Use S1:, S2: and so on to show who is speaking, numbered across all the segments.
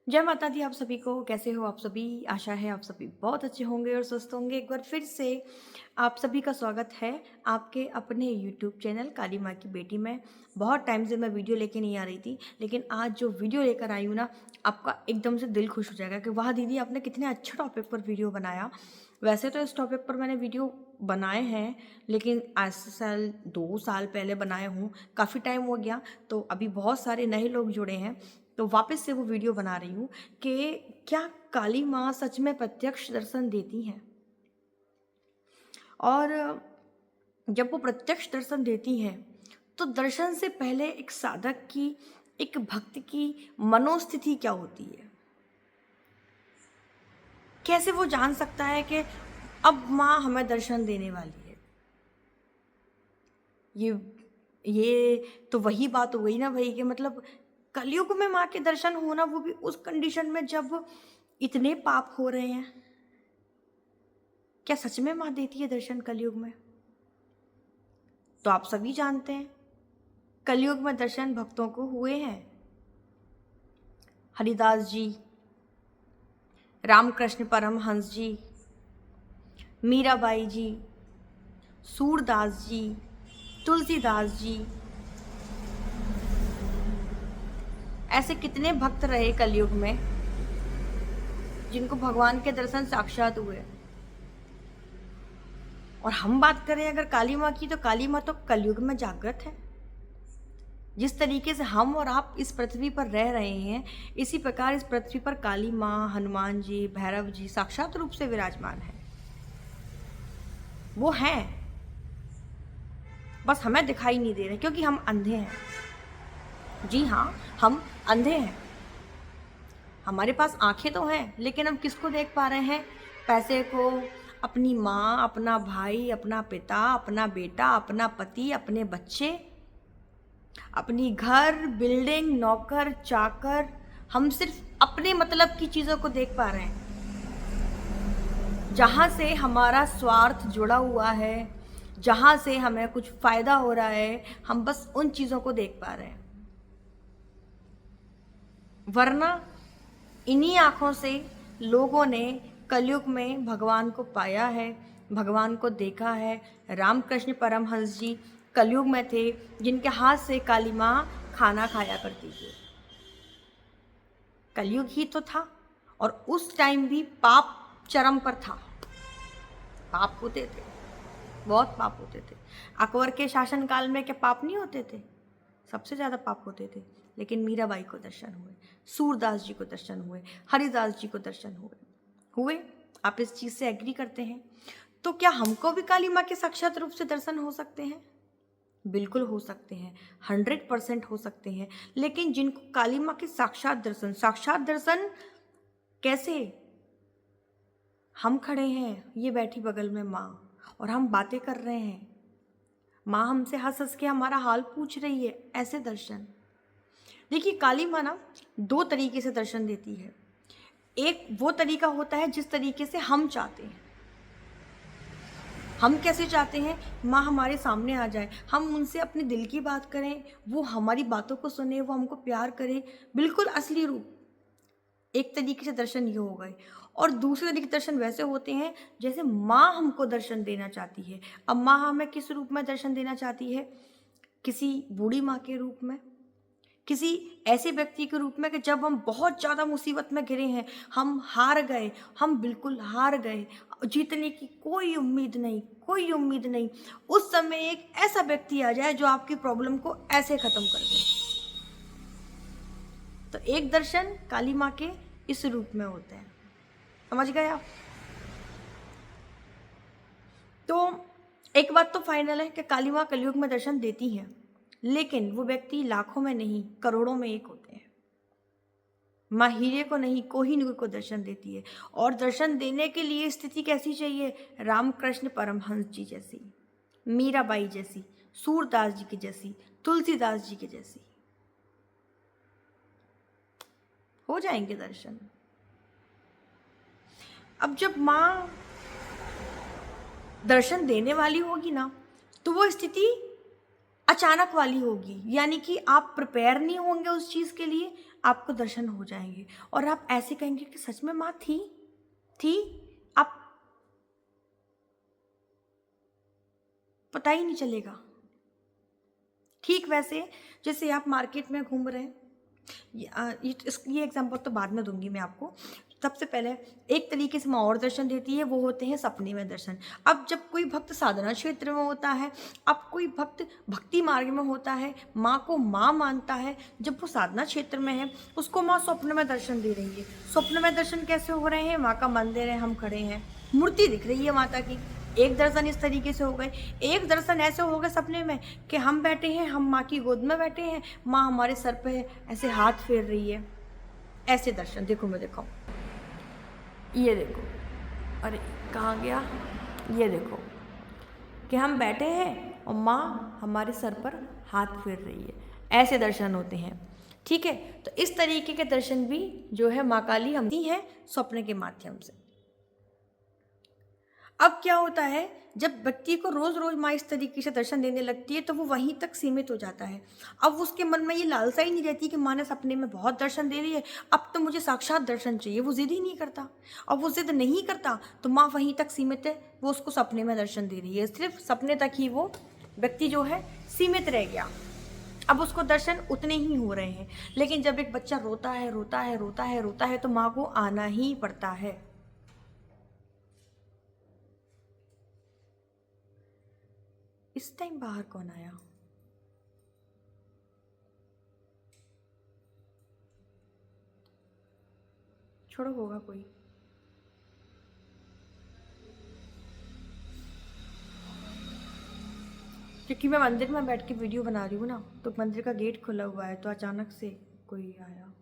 S1: जय माता दी आप सभी को। कैसे हो आप सभी? आशा है आप सभी बहुत अच्छे होंगे और स्वस्थ होंगे। एक बार फिर से आप सभी का स्वागत है आपके अपने यूट्यूब चैनल काली माँ की बेटी में। बहुत टाइम से मैं वीडियो लेके नहीं आ रही थी, लेकिन आज जो वीडियो लेकर आई हूँ ना, आपका एकदम से दिल खुश हो जाएगा कि वाह दीदी, आपने कितने अच्छे टॉपिक पर वीडियो बनाया। वैसे तो इस टॉपिक पर मैंने वीडियो बनाए हैं, लेकिन आज से 2 साल पहले बनाए हूँ, काफ़ी टाइम हो गया। तो अभी बहुत सारे नए लोग जुड़े हैं, तो वापस से वो वीडियो बना रही हूँ कि क्या काली माँ सच में प्रत्यक्ष दर्शन देती हैं। और जब वो प्रत्यक्ष दर्शन देती हैं तो दर्शन से पहले एक साधक की, एक भक्त की मनोस्थिति क्या होती है, कैसे वो जान सकता है कि अब माँ हमें दर्शन देने वाली है। ये तो वही बात हो गई ना भाई, कि मतलब कलयुग में माँ के दर्शन होना, वो भी उस कंडीशन में जब इतने पाप हो रहे हैं। क्या सच में माँ देती है दर्शन कलयुग में? तो आप सभी जानते हैं कलयुग में दर्शन भक्तों को हुए हैं। हरिदास जी, रामकृष्ण परमहंस जी, मीराबाई जी, सूरदास जी, तुलसीदास जी, ऐसे कितने भक्त रहे कलयुग में जिनको भगवान के दर्शन साक्षात हुए। और हम बात करें अगर काली माँ की, तो काली माँ तो कलयुग में जागृत है। जिस तरीके से हम और आप इस पृथ्वी पर रह रहे हैं, इसी प्रकार इस पृथ्वी पर काली माँ, हनुमान जी, भैरव जी साक्षात रूप से विराजमान है। वो हैं, बस हमें दिखाई नहीं दे रहे क्योंकि हम अंधे हैं। जी हाँ, हम अंधे हैं। हमारे पास आंखें तो हैं, लेकिन हम किसको देख पा रहे हैं? पैसे को, अपनी माँ, अपना भाई, अपना पिता, अपना बेटा, अपना पति, अपने बच्चे, अपनी घर, बिल्डिंग, नौकर चाकर। हम सिर्फ अपने मतलब की चीज़ों को देख पा रहे हैं। जहाँ से हमारा स्वार्थ जुड़ा हुआ है, जहाँ से हमें कुछ फ़ायदा हो रहा है, हम बस उन चीज़ों को देख पा रहे हैं। वरना इन्हीं आँखों से लोगों ने कलयुग में भगवान को पाया है, भगवान को देखा है। रामकृष्ण परमहंस जी कलयुग में थे, जिनके हाथ से काली माँ खाना खाया करती थी। कलयुग ही तो था, और उस टाइम भी पाप चरम पर था। पाप होते थे, बहुत पाप होते थे। अकबर के शासनकाल में क्या पाप नहीं होते थे? सबसे ज़्यादा पाप होते थे। लेकिन मीराबाई को दर्शन हुए, सूरदास जी को दर्शन हुए, हरिदास जी को दर्शन हुए। आप इस चीज़ से एग्री करते हैं? तो क्या हमको भी काली माँ के साक्षात रूप से दर्शन हो सकते हैं? बिल्कुल हो सकते हैं, 100% हो सकते हैं। लेकिन जिनको काली माँ के साक्षात दर्शन कैसे? हम खड़े हैं, ये बैठी बगल में माँ, और हम बातें कर रहे हैं। माँ हमसे हंस हंस के हमारा हाल पूछ रही है, ऐसे दर्शन। देखिए, काली माँ ना 2 तरीके से दर्शन देती है। एक वो तरीका होता है जिस तरीके से हम चाहते हैं। हम कैसे चाहते हैं? माँ हमारे सामने आ जाए, हम उनसे अपने दिल की बात करें, वो हमारी बातों को सुने, वो हमको प्यार करे, बिल्कुल असली रूप। एक तरीके से दर्शन ये हो गए। और दूसरे तरीके के दर्शन वैसे होते हैं जैसे माँ हमको दर्शन देना चाहती है। अब माँ हमें किस रूप में दर्शन देना चाहती है? किसी बूढ़ी माँ के रूप में, किसी ऐसे व्यक्ति के रूप में कि जब हम बहुत ज़्यादा मुसीबत में घिरे हैं, हम हार गए, हम बिल्कुल हार गए, जीतने की कोई उम्मीद नहीं, कोई उम्मीद नहीं। उस समय एक ऐसा व्यक्ति आ जाए जो आपकी प्रॉब्लम को ऐसे ख़त्म कर दे। तो एक दर्शन काली माँ के इस रूप में होते हैं। समझ गए आप? तो एक बात तो फाइनल है कि काली माँ कलयुग में दर्शन देती हैं, लेकिन वो व्यक्ति लाखों में नहीं, करोड़ों में एक होते हैं। माँ हीरे को नहीं, कोहिनूर को दर्शन देती है। और दर्शन देने के लिए स्थिति कैसी चाहिए? रामकृष्ण परमहंस जी जैसी, मीराबाई जैसी, सूरदास जी की जैसी, तुलसीदास जी की जैसी हो जाएंगे दर्शन। अब जब माँ दर्शन देने वाली होगी ना, तो वो स्थिति अचानक वाली होगी, यानी कि आप प्रिपेयर नहीं होंगे उस चीज़ के लिए, आपको दर्शन हो जाएंगे और आप ऐसे कहेंगे कि सच में माँ थी, आप पता ही नहीं चलेगा। ठीक वैसे जैसे आप मार्केट में घूम रहे हैं, ये एग्जांपल तो बाद में दूंगी मैं आपको। सबसे पहले एक तरीके से माँ और दर्शन देती है, वो होते हैं सपने में दर्शन। अब जब कोई भक्त साधना क्षेत्र में होता है, अब कोई भक्त भक्ति मार्ग में होता है, माँ को माँ मानता है, जब वो साधना क्षेत्र में है, उसको माँ स्वप्न में दर्शन दे रही है। स्वप्न में दर्शन कैसे हो रहे हैं? माँ का मंदिर है, हम खड़े हैं, मूर्ति दिख रही है माता की। एक दर्शन इस तरीके से हो गए, एक दर्शन ऐसे हो गए सपने में कि हम बैठे हैं, हम माँ की गोद में बैठे हैं, माँ हमारे सर पे है, ऐसे हाथ फेर रही है। ऐसे दर्शन देखो, मैं दिखाऊं, ये देखो, अरे कहाँ गया, ये देखो कि हम बैठे हैं और माँ हमारे सर पर हाथ फेर रही है। ऐसे दर्शन होते हैं। ठीक है, तो इस तरीके के दर्शन भी जो है माँ काली हम दी है स्वप्न के माध्यम से। अब क्या होता है, जब व्यक्ति को रोज रोज माँ इस तरीके से दर्शन देने लगती है तो वो वहीं तक सीमित हो जाता है। अब उसके मन में ये लालसा ही नहीं रहती कि माँ ने सपने में बहुत दर्शन दे रही है, अब तो मुझे साक्षात दर्शन चाहिए। वो जिद ही नहीं करता, अब वो जिद नहीं करता तो माँ वहीं तक सीमित है, वो उसको सपने में दर्शन दे रही है, सिर्फ सपने तक ही वो व्यक्ति जो है सीमित रह गया। अब उसको दर्शन उतने ही हो रहे हैं। लेकिन जब एक बच्चा रोता है रोता है रोता है रोता है तो माँ को आना ही पड़ता है। इस टाइम बाहर कौन आया? छोड़ो, होगा कोई। क्योंकि मैं मंदिर में बैठ के वीडियो बना रही हूँ ना, तो मंदिर का गेट खुला हुआ है, तो अचानक से कोई आया।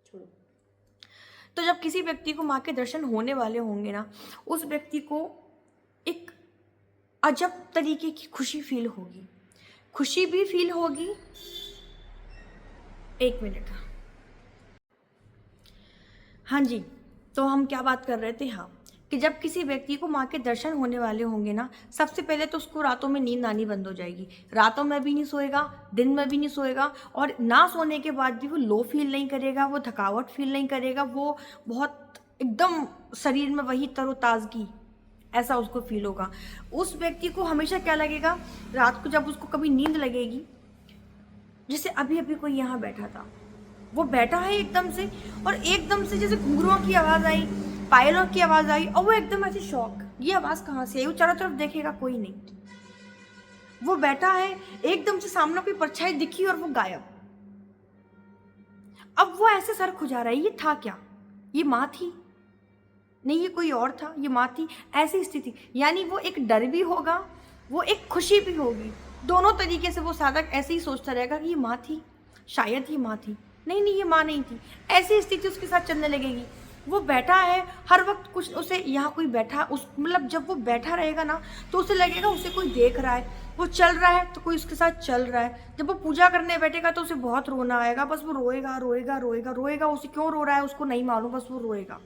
S1: छोड़ो। तो जब किसी व्यक्ति को माँ के दर्शन होने वाले होंगे ना, उस व्यक्ति को एक अजब तरीके की खुशी फील होगी। खुशी भी फील होगी, एक मिनट, हाँ जी, तो हम क्या बात कर रहे थे? हाँ, कि जब किसी व्यक्ति को माँ के दर्शन होने वाले होंगे ना, सबसे पहले तो उसको रातों में नींद आनी बंद हो जाएगी। रातों में भी नहीं सोएगा, दिन में भी नहीं सोएगा, और ना सोने के बाद भी वो लो फील नहीं करेगा, वो थकावट फील नहीं करेगा, वो बहुत एकदम शरीर में वही तरोताजगी, ऐसा उसको फील होगा। उस व्यक्ति को हमेशा क्या लगेगा, रात को जब उसको कभी नींद लगेगी, जैसे अभी अभी कोई यहाँ बैठा था, वो बैठा है एकदम से, और एकदम से जैसे घुंघरुओं की आवाज़ आई, पायलों की आवाज़ आई, और वो एकदम ऐसे शॉक, ये आवाज़ कहाँ से आई? वो चारों तरफ देखेगा, कोई नहीं। वो बैठा है, एकदम से सामने कोई परछाई दिखी और वो गायब। अब वो ऐसे सर खुजा रहा है, ये था क्या? ये माँ थी? नहीं, ये कोई और था, ये माँ थी। ऐसी स्थिति, यानी वो एक डर भी होगा, वो एक खुशी भी होगी, दोनों तरीके से वो साधक ऐसे ही सोचता रहेगा कि ये माँ थी, शायद ये माँ थी, नहीं ये माँ नहीं थी। ऐसी स्थिति उसके साथ चलने लगेगी। वो बैठा है, हर वक्त कुछ उसे यहाँ कोई बैठा, उस मतलब जब वो बैठा रहेगा ना, तो उसे लगेगा उसे कोई देख रहा है। वो चल रहा है तो कोई उसके साथ चल रहा है। जब वो पूजा करने बैठेगा तो उसे बहुत रोना आएगा, बस वो रोएगा रोएगा रोएगा रोएगा। उसे क्यों रो रहा है उसको नहीं मालूम, बस वो रोएगा।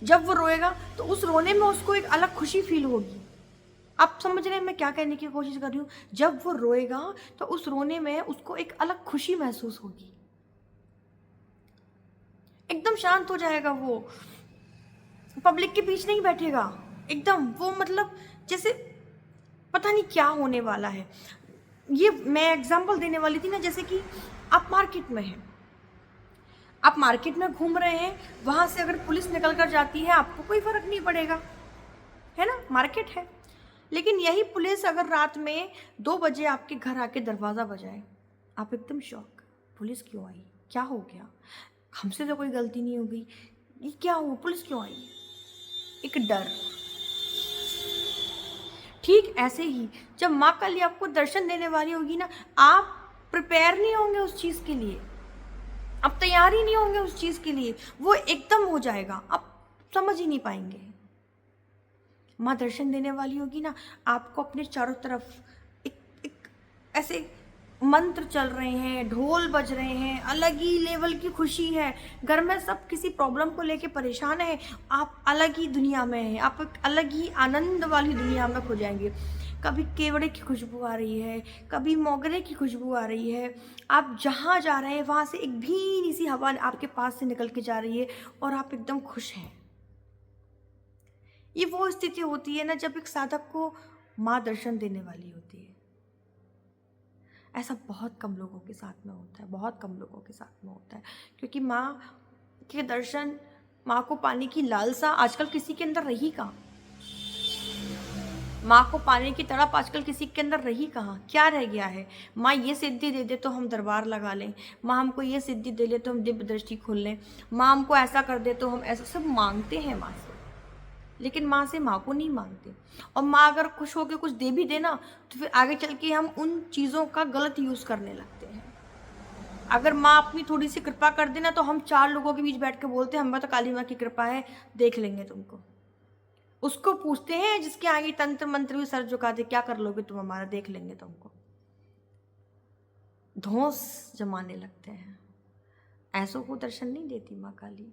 S1: जब वो रोएगा तो उस रोने में उसको एक अलग खुशी फील होगी। आप समझ रहे हैं मैं क्या कहने की कोशिश कर रही हूँ? जब वो रोएगा तो उस रोने में उसको एक अलग खुशी महसूस होगी, एकदम शांत हो जाएगा। वो पब्लिक के बीच नहीं बैठेगा, एकदम वो मतलब जैसे पता नहीं क्या होने वाला है। ये मैं एग्जांपल देने वाली थी ना, जैसे कि आप मार्केट में हैं, आप मार्केट में घूम रहे हैं, वहां से अगर पुलिस निकल कर जाती है आपको कोई फर्क नहीं पड़ेगा, है ना, मार्केट है। लेकिन यही पुलिस अगर रात में 2 बजे आपके घर आके दरवाज़ा बजाए, आप एकदम शॉक, पुलिस क्यों आई, क्या हो गया, हमसे तो कोई गलती नहीं हो गई, ये क्या हुआ, पुलिस क्यों आई? एक डर। ठीक ऐसे ही जब माँ काली आपको दर्शन देने वाली होगी ना, आप प्रिपेयर नहीं होंगे उस चीज़ के लिए, आप तैयार ही नहीं होंगे उस चीज़ के लिए, वो एकदम हो जाएगा, आप समझ ही नहीं पाएंगे। माँ दर्शन देने वाली होगी ना, आपको अपने चारों तरफ एक ऐसे मंत्र चल रहे हैं, ढोल बज रहे हैं, अलग ही लेवल की खुशी है। घर में सब किसी प्रॉब्लम को लेके परेशान है, आप अलग ही दुनिया में हैं, आप एक अलग ही आनंद वाली दुनिया में खो जाएंगे। कभी केवड़े की खुशबू आ रही है, कभी मोगरे की खुशबू आ रही है। आप जहाँ जा रहे हैं वहाँ से एक भीनी सी हवा आपके पास से निकल के जा रही है और आप एकदम खुश हैं। ये वो स्थिति होती है ना जब एक साधक को माँ दर्शन देने वाली होती है। ऐसा बहुत कम लोगों के साथ में होता है, बहुत कम लोगों के साथ में होता है, क्योंकि माँ के दर्शन, माँ को पाने की लालसा आजकल किसी के अंदर रही कहाँ। माँ को पाने की तड़प आजकल किसी के अंदर रही कहाँ। क्या रह गया है? माँ ये सिद्धि दे दे तो हम दरबार लगा लें, माँ हमको ये सिद्धि दे ले तो हम दिव्य दृष्टि खोल लें, माँ हमको ऐसा कर दे तो हम ऐसा। सब मांगते हैं माँ से, लेकिन माँ से माँ को नहीं मांगते। और माँ अगर खुश होकर कुछ दे भी देना तो फिर आगे चल के हम उन चीज़ों का गलत यूज़ करने लगते हैं। अगर माँ अपनी थोड़ी सी कृपा कर देना तो हम 4 लोगों के बीच बैठ के बोलते हैं हम तो काली माँ की कृपा है, देख लेंगे तुमको। उसको पूछते हैं जिसके आगे तंत्र मंत्र भी सर झुका दे, क्या कर लोगे तुम हमारा, देख लेंगे तुमको। धौंस जमाने लगते हैं। ऐसों को दर्शन नहीं देती माँ काली।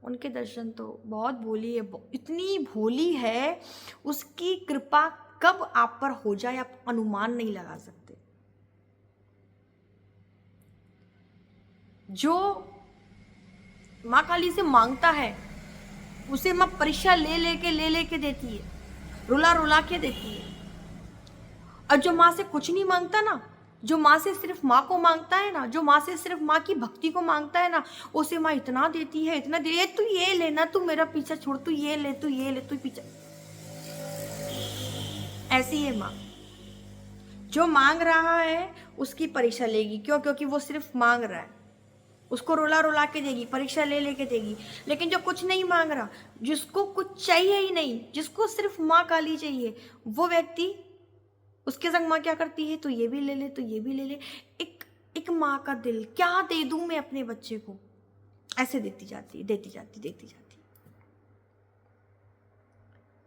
S1: उनके दर्शन तो बहुत भोली है, इतनी भोली है, उसकी कृपा कब आप पर हो जाए आप अनुमान नहीं लगा सकते। जो माँ काली से मांगता है उसे माँ परीक्षा ले लेके देती है, रुला रुला के देती है। और जो माँ से कुछ नहीं मांगता ना, जो माँ से सिर्फ माँ को मांगता है ना, जो माँ से सिर्फ माँ की भक्ति को मांगता है ना, उसे माँ इतना देती है, इतना दे, तू ये लेना, तू मेरा पीछा छोड़, तू ये ले, तू ये ले, तू पीछा। ऐसी है माँ। जो मांग रहा है उसकी परीक्षा लेगी। क्यों? क्योंकि वो सिर्फ मांग रहा है, उसको रुला रुला के देगी, परीक्षा ले लेके देगी। लेकिन जो कुछ नहीं मांग रहा, जिसको कुछ चाहिए ही नहीं, जिसको सिर्फ माँ काली चाहिए, वो व्यक्ति, उसके संग माँ क्या करती है, तो ये भी ले ले, तो ये भी ले ले। एक एक माँ का दिल, क्या दे दूं मैं अपने बच्चे को, ऐसे देती जाती, देती जाती, देती जाती।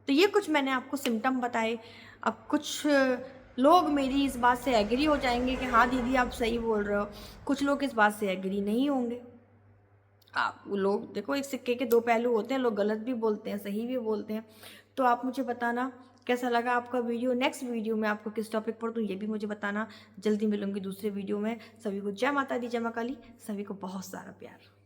S1: तो ये कुछ मैंने आपको सिम्टम बताए। अब कुछ लोग मेरी इस बात से एग्री हो जाएंगे कि हाँ दीदी आप सही बोल रहे हो, कुछ लोग इस बात से एग्री नहीं होंगे। आप लोग देखो, एक सिक्के के 2 पहलू होते हैं, लोग गलत भी बोलते हैं, सही भी बोलते हैं। तो आप मुझे बताना कैसा लगा आपका वीडियो। नेक्स्ट वीडियो में आपको किस टॉपिक पर दूँ ये भी मुझे बताना। जल्दी मिलूंगी दूसरे वीडियो में। सभी को जय माता दी, जय माँ काली। सभी को बहुत सारा प्यार।